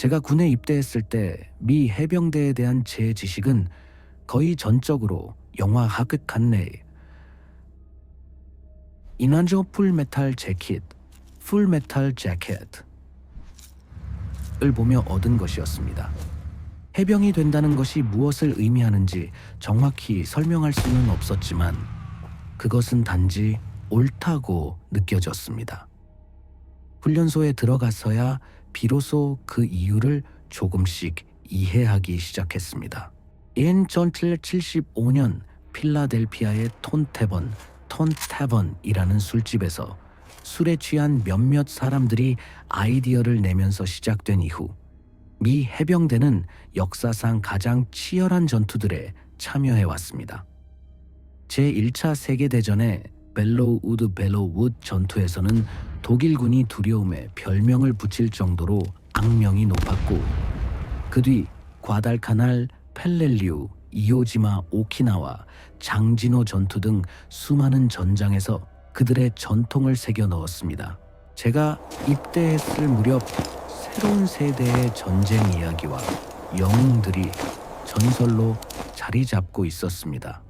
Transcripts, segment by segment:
제가 군에 입대했을 때 미 해병대에 대한 제 지식은 거의 전적으로 영화 하극 간내 이난조 풀메탈 재킷, 풀메탈 재킷을 보며 얻은 것이었습니다. 해병이 된다는 것이 무엇을 의미하는지 정확히 설명할 수는 없었지만 그것은 단지 옳다고 느껴졌습니다. 훈련소에 들어가서야 비로소 그 이유를 조금씩 이해하기 시작했습니다. 1775년 필라델피아의 톤테번이라는 술집에서 술에 취한 몇몇 사람들이 아이디어를 내면서 시작된 이후 미 해병대는 역사상 가장 치열한 전투들에 참여해왔습니다. 제1차 세계대전의 벨로우드 전투에서는 독일군이 두려움에 별명을 붙일 정도로 악명이 높았고 그 뒤 과달카날, 펠렐리우, 이오지마, 오키나와, 장진호 전투 등 수많은 전장에서 그들의 전통을 새겨 넣었습니다. 제가 입대했을 무렵 새로운 세대의 전쟁 이야기와 영웅들이 전설로 자리 잡고 있었습니다.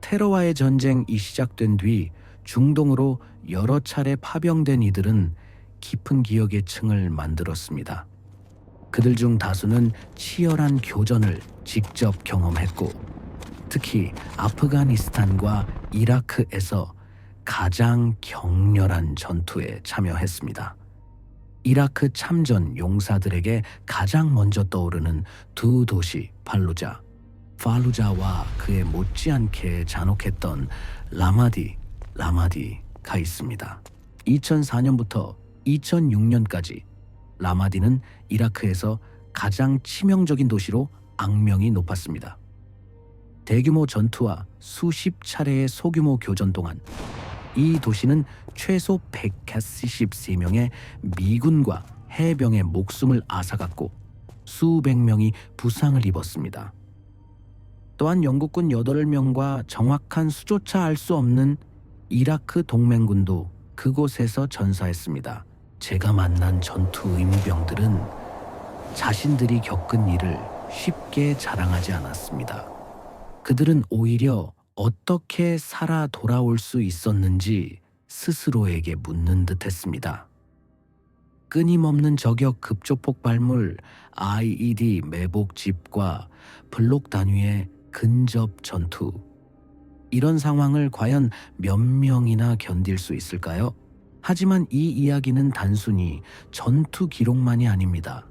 테러와의 전쟁이 시작된 뒤 중동으로 여러 차례 파병된 이들은 깊은 기억의 층을 만들었습니다. 그들 중 다수는 치열한 교전을 직접 경험했고 특히 아프가니스탄과 이라크에서 가장 격렬한 전투에 참여했습니다. 이라크 참전 용사들에게 가장 먼저 떠오르는 두 도시 팔루자와 그에 못지않게 잔혹했던 라마디가 있습니다. 2004년부터 2006년까지 라마디는 이라크에서 가장 치명적인 도시로 악명이 높았습니다. 대규모 전투와 수십 차례의 소규모 교전 동안 이 도시는 최소 173명의 미군과 해병의 목숨을 앗아갔고 수백 명이 부상을 입었습니다. 또한 영국군 8명과 정확한 수조차 알 수 없는 이라크 동맹군도 그곳에서 전사했습니다. 제가 만난 전투 의무병들은 자신들이 겪은 일을 쉽게 자랑하지 않았습니다. 그들은 오히려 어떻게 살아 돌아올 수 있었는지 스스로에게 묻는 듯 했습니다. 끊임없는 저격 급조 폭발물, IED 매복 집과 블록 단위의 근접 전투. 이런 상황을 과연 몇 명이나 견딜 수 있을까요? 하지만 이 이야기는 단순히 전투 기록만이 아닙니다.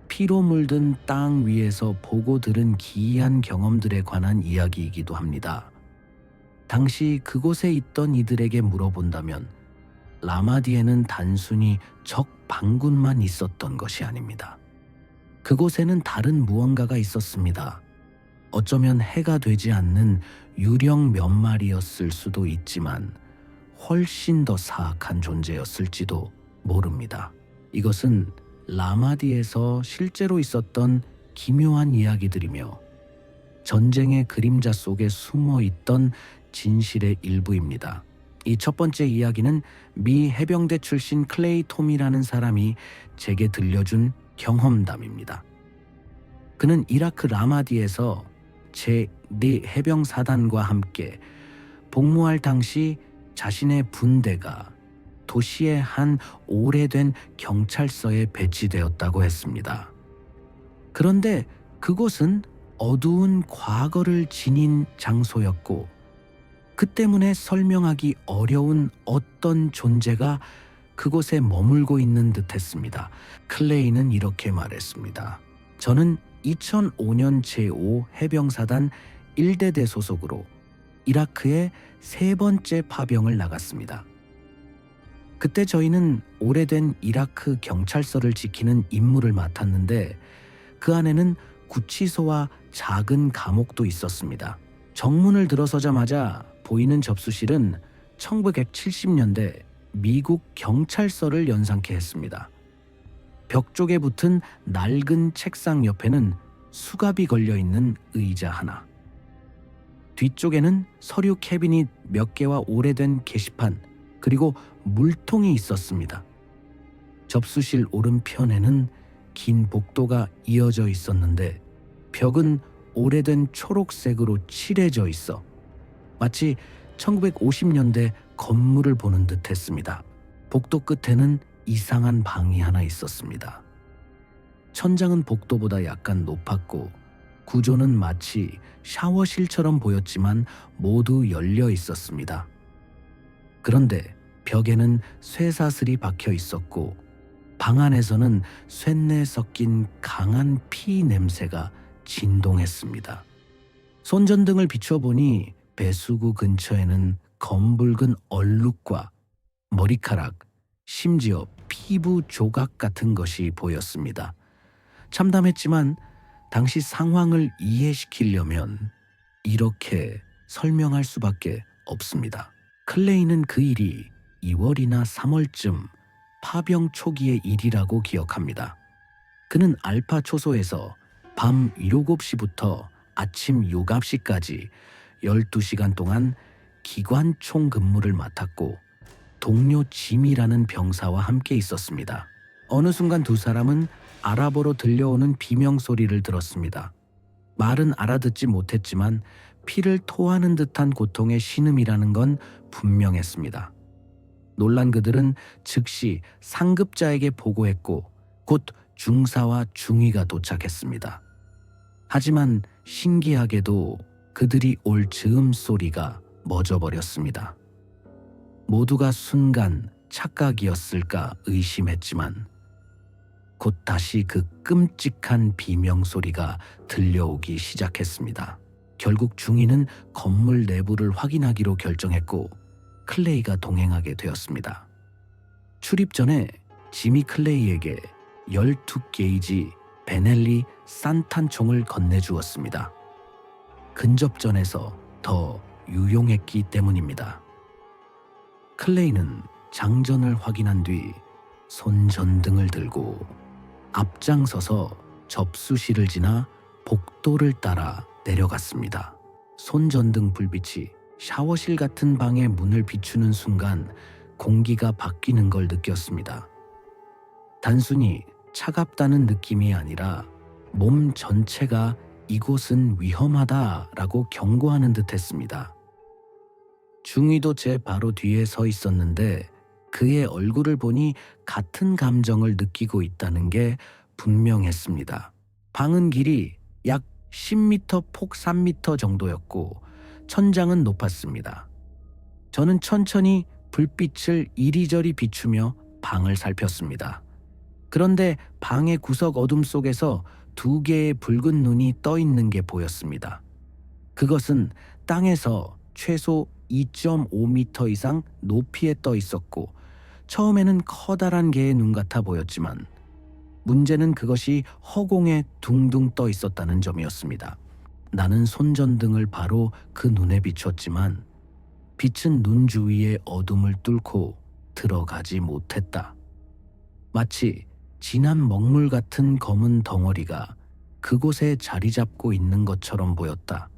피로 물든 땅 위에서 보고 들은 기이한 경험들에 관한 이야기이기도 합니다. 당시 그곳에 있던 이들에게 물어본다면 라마디에는 단순히 적 반군만 있었던 것이 아닙니다. 그곳에는 다른 무언가가 있었습니다. 어쩌면 해가 되지 않는 유령 몇 마리였을 수도 있지만 훨씬 더 사악한 존재였을지도 모릅니다. 이것은 라마디에서 실제로 있었던 기묘한 이야기들이며 전쟁의 그림자 속에 숨어 있던 진실의 일부입니다. 이 첫 번째 이야기는 미 해병대 출신 클레이 톰이라는 사람이 제게 들려준 경험담입니다. 그는 이라크 라마디에서 제4 해병사단과 함께 복무할 당시 자신의 분대가 도시의 한 오래된 경찰서에 배치되었다고 했습니다. 그런데 그곳은 어두운 과거를 지닌 장소였고 그 때문에 설명하기 어려운 어떤 존재가 그곳에 머물고 있는 듯했습니다. 클레이는 이렇게 말했습니다. 저는 2005년 제5 해병사단 1대대 소속으로 이라크에 3번째 파병을 나갔습니다. 그때 저희는 오래된 이라크 경찰서를 지키는 임무를 맡았는데 그 안에는 구치소와 작은 감옥도 있었습니다. 정문을 들어서자마자 보이는 접수실은 1970년대 미국 경찰서를 연상케 했습니다. 벽 쪽에 붙은 낡은 책상 옆에는 수갑이 걸려있는 의자 하나, 뒤쪽에는 서류 캐비닛 몇 개와 오래된 게시판, 그리고 물통이 있었습니다. 접수실 오른편에는 긴 복도가 이어져 있었는데 벽은 오래된 초록색으로 칠해져 있어 마치 1950년대 건물을 보는 듯 했습니다. 복도 끝에는 이상한 방이 하나 있었습니다. 천장은 복도보다 약간 높았고 구조는 마치 샤워실처럼 보였지만 모두 열려 있었습니다. 그런데 벽에는 쇠사슬이 박혀 있었고 방 안에서는 쇳내 섞인 강한 피 냄새가 진동했습니다. 손전등을 비춰보니 배수구 근처에는 검붉은 얼룩과 머리카락, 심지어 피부 조각 같은 것이 보였습니다. 참담했지만 당시 상황을 이해시키려면 이렇게 설명할 수밖에 없습니다. 클레이는 그 일이 2월이나 3월쯤 파병 초기의 일이라고 기억합니다. 그는 알파 초소에서 밤 7시부터 아침 6시까지 12시간 동안 기관총 근무를 맡았고 동료 짐이라는 병사와 함께 있었습니다. 어느 순간 두 사람은 아랍어로 들려오는 비명소리를 들었습니다. 말은 알아듣지 못했지만 피를 토하는 듯한 고통의 신음이라는 건 분명했습니다. 놀란 그들은 즉시 상급자에게 보고했고 곧 중사와 중위가 도착했습니다. 하지만 신기하게도 그들이 올 즈음 소리가 멎어버렸습니다. 모두가 순간 착각이었을까 의심했지만 곧 다시 그 끔찍한 비명소리가 들려오기 시작했습니다. 결국 중위는 건물 내부를 확인하기로 결정했고 클레이가 동행하게 되었습니다. 출입 전에 지미 클레이에게 12게이지 베넬리 산탄총을 건네주었습니다. 근접전에서 더 유용했기 때문입니다. 클레이는 장전을 확인한 뒤 손전등을 들고 앞장서서 접수실을 지나 복도를 따라 내려갔습니다. 손전등 불빛이 샤워실 같은 방의 문을 비추는 순간 공기가 바뀌는 걸 느꼈습니다. 단순히 차갑다는 느낌이 아니라 몸 전체가 이곳은 위험하다라고 경고하는 듯 했습니다. 중위도 제 바로 뒤에 서 있었는데 그의 얼굴을 보니 같은 감정을 느끼고 있다는 게 분명했습니다. 방은 길이 약 10m 폭 3m 정도였고 천장은 높았습니다. 저는 천천히 불빛을 이리저리 비추며 방을 살폈습니다. 그런데 방의 구석 어둠 속에서 2개의 붉은 눈이 떠 있는 게 보였습니다. 그것은 땅에서 최소 2.5m 이상 높이에 떠 있었고 처음에는 커다란 개의 눈 같아 보였지만 문제는 그것이 허공에 둥둥 떠 있었다는 점이었습니다. 나는 손전등을 바로 그 눈에 비췄지만 빛은 눈 주위의 어둠을 뚫고 들어가지 못했다. 마치 진한 먹물 같은 검은 덩어리가 그곳에 자리 잡고 있는 것처럼 보였다.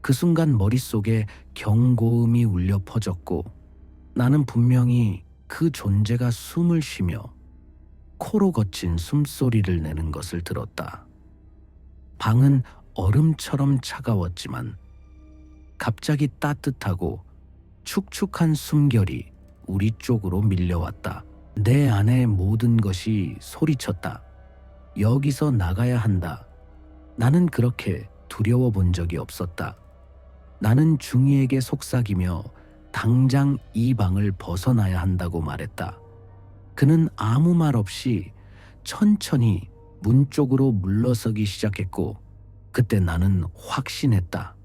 그 순간 머릿속에 경고음이 울려 퍼졌고 나는 분명히 그 존재가 숨을 쉬며 코로 거친 숨소리를 내는 것을 들었다. 방은 얼음처럼 차가웠지만 갑자기 따뜻하고 축축한 숨결이 우리 쪽으로 밀려왔다. 내 안의 모든 것이 소리쳤다. 여기서 나가야 한다. 나는 그렇게 두려워 본 적이 없었다. 나는 중이에게 속삭이며 당장 이 방을 벗어나야 한다고 말했다. 그는 아무 말 없이 천천히 문 쪽으로 물러서기 시작했고 그때 나는 확신했다.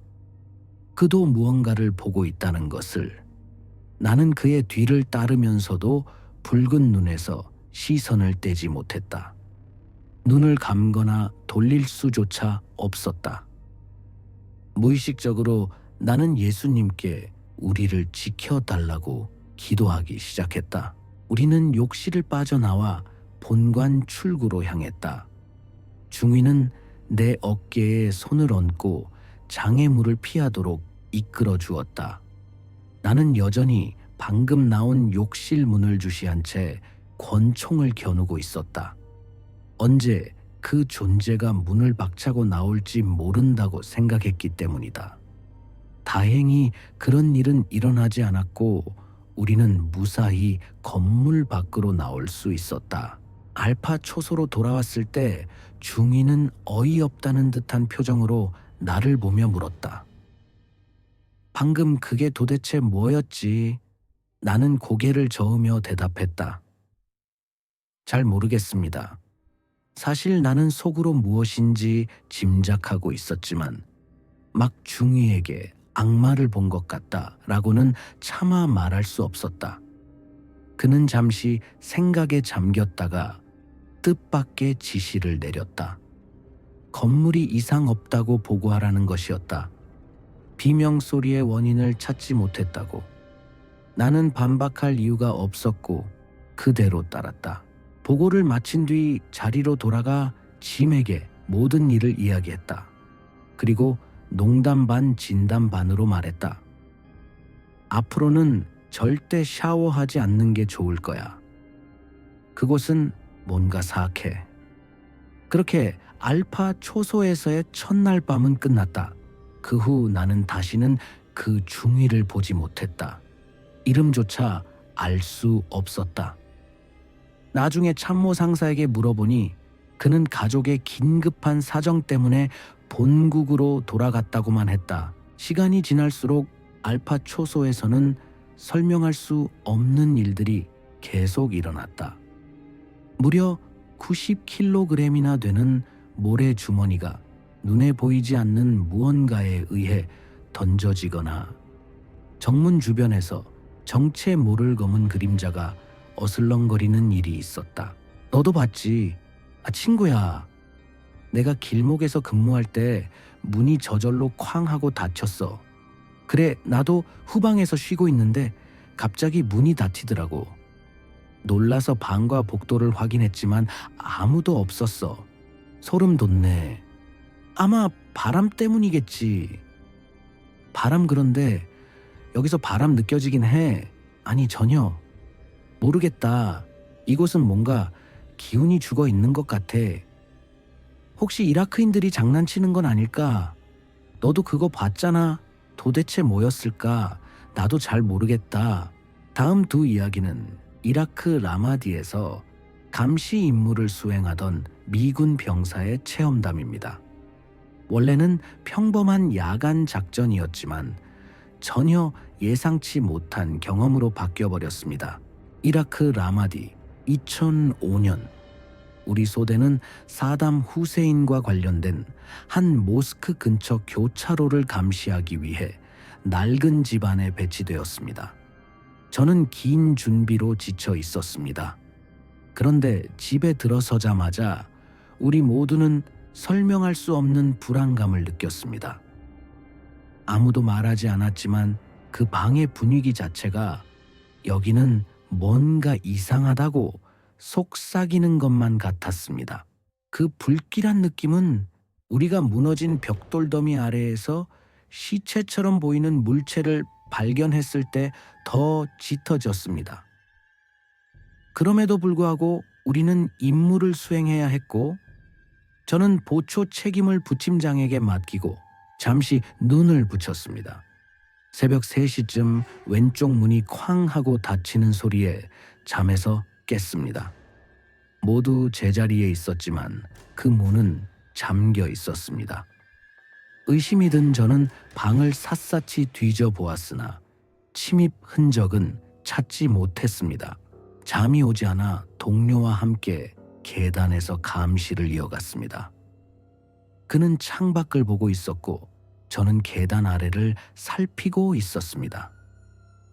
그도 무언가를 보고 있다는 것을. 나는 그의 뒤를 따르면서도 붉은 눈에서 시선을 떼지 못했다. 눈을 감거나 돌릴 수조차 없었다. 무의식적으로 나는 예수님께 우리를 지켜달라고 기도하기 시작했다. 우리는 욕실을 빠져나와 본관 출구로 향했다. 중위는 내 어깨에 손을 얹고 장애물을 피하도록 이끌어 주었다. 나는 여전히 방금 나온 욕실 문을 주시한 채 권총을 겨누고 있었다. 언제 그 존재가 문을 박차고 나올지 모른다고 생각했기 때문이다. 다행히 그런 일은 일어나지 않았고 우리는 무사히 건물 밖으로 나올 수 있었다. 알파 초소로 돌아왔을 때 중이는 어이없다는 듯한 표정으로 나를 보며 물었다. 방금 그게 도대체 뭐였지? 나는 고개를 저으며 대답했다. 잘 모르겠습니다. 사실 나는 속으로 무엇인지 짐작하고 있었지만 막 중이에게 악마를 본 것 같다라고는 차마 말할 수 없었다. 그는 잠시 생각에 잠겼다가 뜻밖의 지시를 내렸다. 건물이 이상 없다고 보고하라는 것이었다. 비명소리의 원인을 찾지 못했다고. 나는 반박할 이유가 없었고 그대로 따랐다. 보고를 마친 뒤 자리로 돌아가 짐에게 모든 일을 이야기했다. 그리고 농담 반 진담 반으로 말했다. 앞으로는 절대 샤워하지 않는 게 좋을 거야. 그곳은 뭔가 사악해. 그렇게 알파 초소에서의 첫날 밤은 끝났다. 그 후 나는 다시는 그 중위를 보지 못했다. 이름조차 알 수 없었다. 나중에 참모 상사에게 물어보니 그는 가족의 긴급한 사정 때문에 본국으로 돌아갔다고만 했다. 시간이 지날수록 알파 초소에서는 설명할 수 없는 일들이 계속 일어났다. 무려 90kg이나 되는 모래 주머니가 눈에 보이지 않는 무언가에 의해 던져지거나 정문 주변에서 정체 모를 검은 그림자가 어슬렁거리는 일이 있었다. 너도 봤지? 친구야. 내가 길목에서 근무할 때 문이 저절로 쾅 하고 닫혔어. 그래, 나도 후방에서 쉬고 있는데 갑자기 문이 닫히더라고. 놀라서 방과 복도를 확인했지만 아무도 없었어. 소름 돋네. 아마 바람 때문이겠지. 바람 그런데 여기서 바람 느껴지긴 해. 아니 전혀. 모르겠다. 이곳은 뭔가 기운이 죽어 있는 것 같아. 혹시 이라크인들이 장난치는 건 아닐까? 너도 그거 봤잖아. 도대체 뭐였을까? 나도 잘 모르겠다. 다음 두 이야기는 이라크 라마디에서 감시 임무를 수행하던 미군 병사의 체험담입니다. 원래는 평범한 야간 작전이었지만 전혀 예상치 못한 경험으로 바뀌어버렸습니다. 이라크 라마디 2005년 우리 소대는 사담 후세인과 관련된 한 모스크 근처 교차로를 감시하기 위해 낡은 집안에 배치되었습니다. 저는 긴 준비로 지쳐 있었습니다. 그런데 집에 들어서자마자 우리 모두는 설명할 수 없는 불안감을 느꼈습니다. 아무도 말하지 않았지만 그 방의 분위기 자체가 여기는 뭔가 이상하다고 속삭이는 것만 같았습니다. 그 불길한 느낌은 우리가 무너진 벽돌더미 아래에서 시체처럼 보이는 물체를 발견했을 때 더 짙어졌습니다. 그럼에도 불구하고 우리는 임무를 수행해야 했고 저는 보초 책임을 부팀장에게 맡기고 잠시 눈을 붙였습니다. 새벽 3시쯤 왼쪽 문이 쾅 하고 닫히는 소리에 잠에서 깼습니다. 모두 제자리에 있었지만 그 문은 잠겨 있었습니다. 의심이 든 저는 방을 샅샅이 뒤져보았으나 침입 흔적은 찾지 못했습니다. 잠이 오지 않아 동료와 함께 계단에서 감시를 이어갔습니다. 그는 창밖을 보고 있었고 저는 계단 아래를 살피고 있었습니다.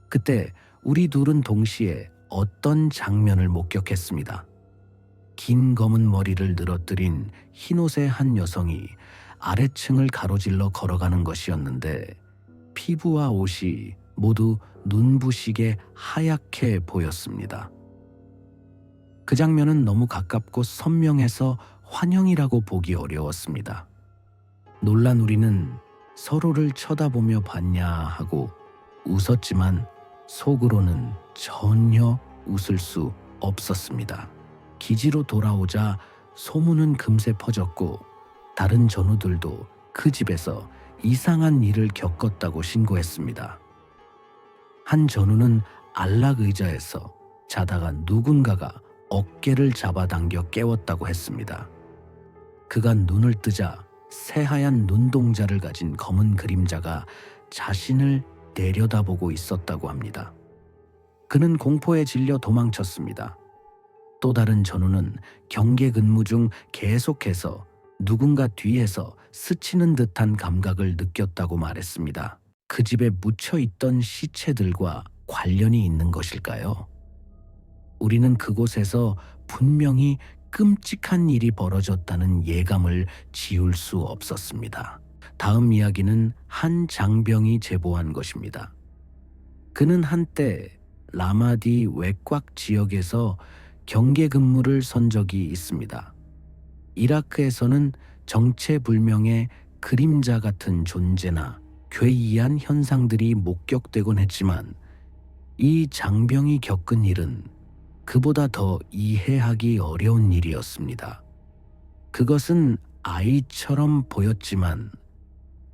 그때 우리 둘은 동시에 어떤 장면을 목격했습니다. 긴 검은 머리를 늘어뜨린 흰옷의 한 여성이 아래층을 가로질러 걸어가는 것이었는데 피부와 옷이 모두 눈부시게 하얗게 보였습니다. 그 장면은 너무 가깝고 선명해서 환영이라고 보기 어려웠습니다. 놀란 우리는 서로를 쳐다보며 봤냐 하고 웃었지만 속으로는 전혀 웃을 수 없었습니다. 기지로 돌아오자 소문은 금세 퍼졌고 다른 전우들도 그 집에서 이상한 일을 겪었다고 신고했습니다. 한 전우는 안락 의자에서 자다가 누군가가 어깨를 잡아당겨 깨웠다고 했습니다. 그가 눈을 뜨자 새하얀 눈동자를 가진 검은 그림자가 자신을 내려다보고 있었다고 합니다. 그는 공포에 질려 도망쳤습니다. 또 다른 전우는 경계 근무 중 계속해서 누군가 뒤에서 스치는 듯한 감각을 느꼈다고 말했습니다. 그 집에 묻혀 있던 시체들과 관련이 있는 것일까요? 우리는 그곳에서 분명히 끔찍한 일이 벌어졌다는 예감을 지울 수 없었습니다. 다음 이야기는 한 장병이 제보한 것입니다. 그는 한때 라마디 외곽 지역에서 경계 근무를 선 적이 있습니다. 이라크에서는 정체불명의 그림자 같은 존재나 괴이한 현상들이 목격되곤 했지만 이 장병이 겪은 일은 그보다 더 이해하기 어려운 일이었습니다. 그것은 아이처럼 보였지만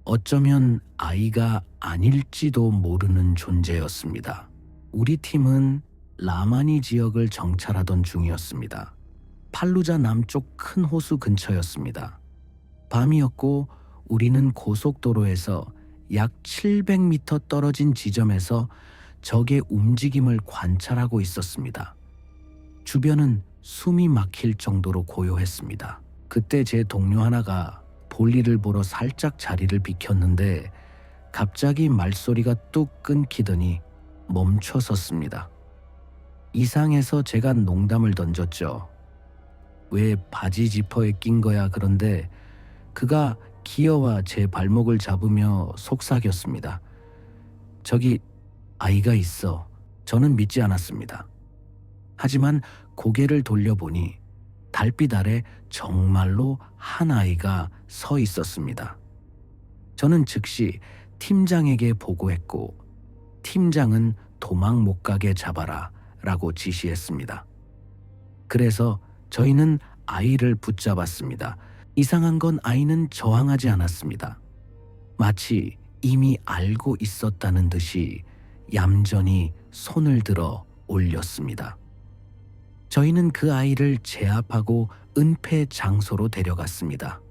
어쩌면 아이가 아닐지도 모르는 존재였습니다. 우리 팀은 라마니 지역을 정찰하던 중이었습니다. 팔루자 남쪽 큰 호수 근처였습니다. 밤이었고 우리는 고속도로에서 약 700m 떨어진 지점에서 적의 움직임을 관찰하고 있었습니다. 주변은 숨이 막힐 정도로 고요했습니다. 그때 제 동료 하나가 볼일을 보러 살짝 자리를 비켰는데 갑자기 말소리가 뚝 끊기더니 멈춰 섰습니다. 이상해서 제가 농담을 던졌죠. 왜 바지 지퍼에 낀 거야? 그런데 그가 기어와 제 발목을 잡으며 속삭였습니다. 저기 아이가 있어. 저는 믿지 않았습니다. 하지만 고개를 돌려보니 달빛 아래 정말로 한 아이가 서 있었습니다. 저는 즉시 팀장에게 보고했고 팀장은 도망 못 가게 잡아라 라고 지시했습니다. 그래서 저희는 아이를 붙잡았습니다. 이상한 건 아이는 저항하지 않았습니다. 마치 이미 알고 있었다는 듯이 얌전히 손을 들어 올렸습니다. 저희는 그 아이를 제압하고 은폐 장소로 데려갔습니다.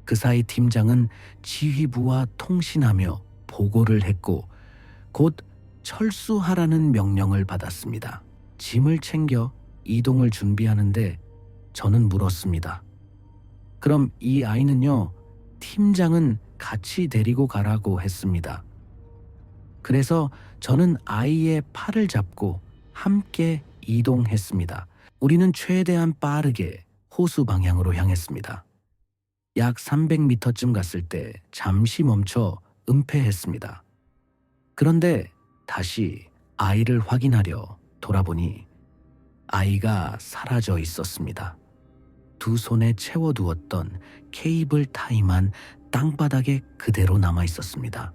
그 사이 팀장은 지휘부와 통신하며 보고를 했고 곧 철수하라는 명령을 받았습니다. 짐을 챙겨 이동을 준비하는데 저는 물었습니다. 그럼 이 아이는요? 팀장은 같이 데리고 가라고 했습니다. 그래서 저는 아이의 팔을 잡고 함께 이동했습니다. 우리는 최대한 빠르게 호수 방향으로 향했습니다. 약 300m쯤 갔을 때 잠시 멈춰 은폐했습니다. 그런데 다시 아이를 확인하려 돌아보니 아이가 사라져 있었습니다. 두 손에 채워두었던 케이블 타이만 땅바닥에 그대로 남아 있었습니다.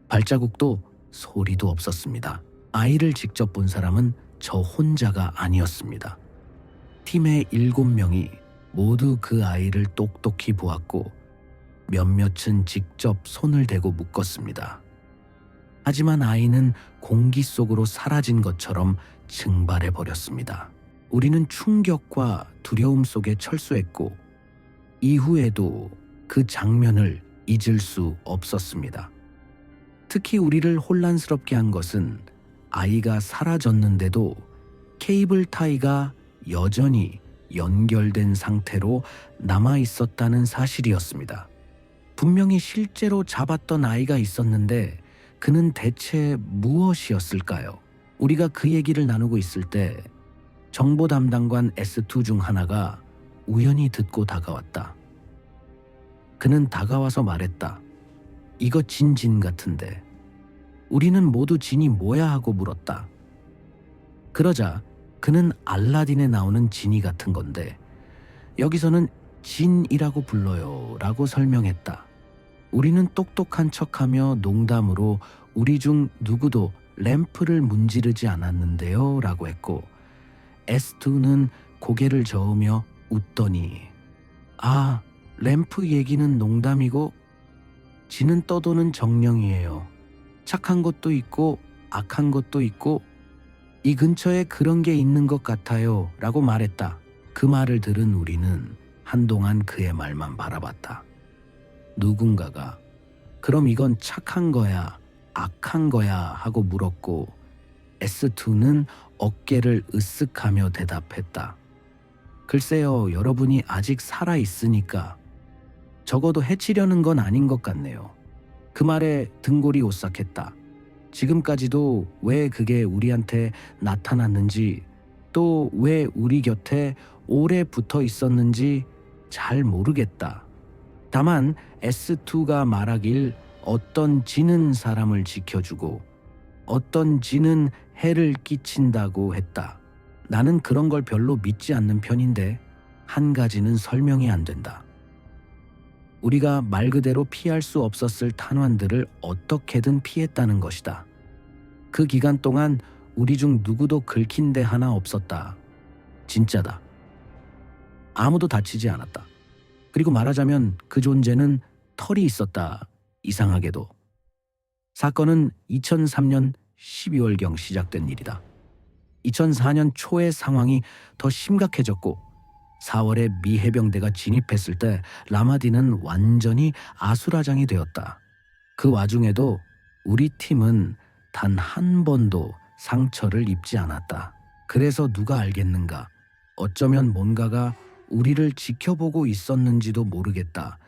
발자국도 소리도 없었습니다. 아이를 직접 본 사람은 저 혼자가 아니었습니다. 팀의 7명이 모두 그 아이를 똑똑히 보았고 몇몇은 직접 손을 대고 묶었습니다. 하지만 아이는 공기 속으로 사라진 것처럼 증발해 버렸습니다. 우리는 충격과 두려움 속에 철수했고 이후에도 그 장면을 잊을 수 없었습니다. 특히 우리를 혼란스럽게 한 것은 아이가 사라졌는데도 케이블 타이가 여전히 연결된 상태로 남아 있었다는 사실이었습니다. 분명히 실제로 잡았던 아이가 있었는데 그는 대체 무엇이었을까요? 우리가 그 얘기를 나누고 있을 때 정보 담당관 S2 중 하나가 우연히 듣고 다가왔다. 그는 다가와서 말했다. 이거 진 같은데. 우리는 모두 진이 뭐야 하고 물었다. 그러자 그는 알라딘에 나오는 지니 같은 건데 여기서는 진이라고 불러요 라고 설명했다. 우리는 똑똑한 척하며 농담으로 우리 중 누구도 램프를 문지르지 않았는데요 라고 했고 S2는 고개를 저으며 웃더니 아, 램프 얘기는 농담이고 지는 떠도는 정령이에요. 착한 것도 있고 악한 것도 있고 이 근처에 그런 게 있는 것 같아요 라고 말했다. 그 말을 들은 우리는 한동안 그의 말만 바라봤다. 누군가가 그럼 이건 착한 거야 악한 거야 하고 물었고 S2는 어깨를 으쓱하며 대답했다. 글쎄요, 여러분이 아직 살아있으니까 적어도 해치려는 건 아닌 것 같네요. 그 말에 등골이 오싹했다. 지금까지도 왜 그게 우리한테 나타났는지 또 왜 우리 곁에 오래 붙어 있었는지 잘 모르겠다. 다만 S2가 말하길 어떤 지는 사람을 지켜주고 어떤 지는 해를 끼친다고 했다. 나는 그런 걸 별로 믿지 않는 편인데 한 가지는 설명이 안 된다. 우리가 말 그대로 피할 수 없었을 탄환들을 어떻게든 피했다는 것이다. 그 기간 동안 우리 중 누구도 긁힌 데 하나 없었다. 진짜다. 아무도 다치지 않았다. 그리고 말하자면 그 존재는 털이 있었다. 이상하게도. 사건은 2003년 12월경 시작된 일이다. 2004년 초의 상황이 더 심각해졌고 4월에 미 해병대가 진입했을 때 라마디는 완전히 아수라장이 되었다. 그 와중에도 우리 팀은 단 한 번도 상처를 입지 않았다. 그래서 누가 알겠는가? 어쩌면 뭔가가 우리를 지켜보고 있었는지도 모르겠다.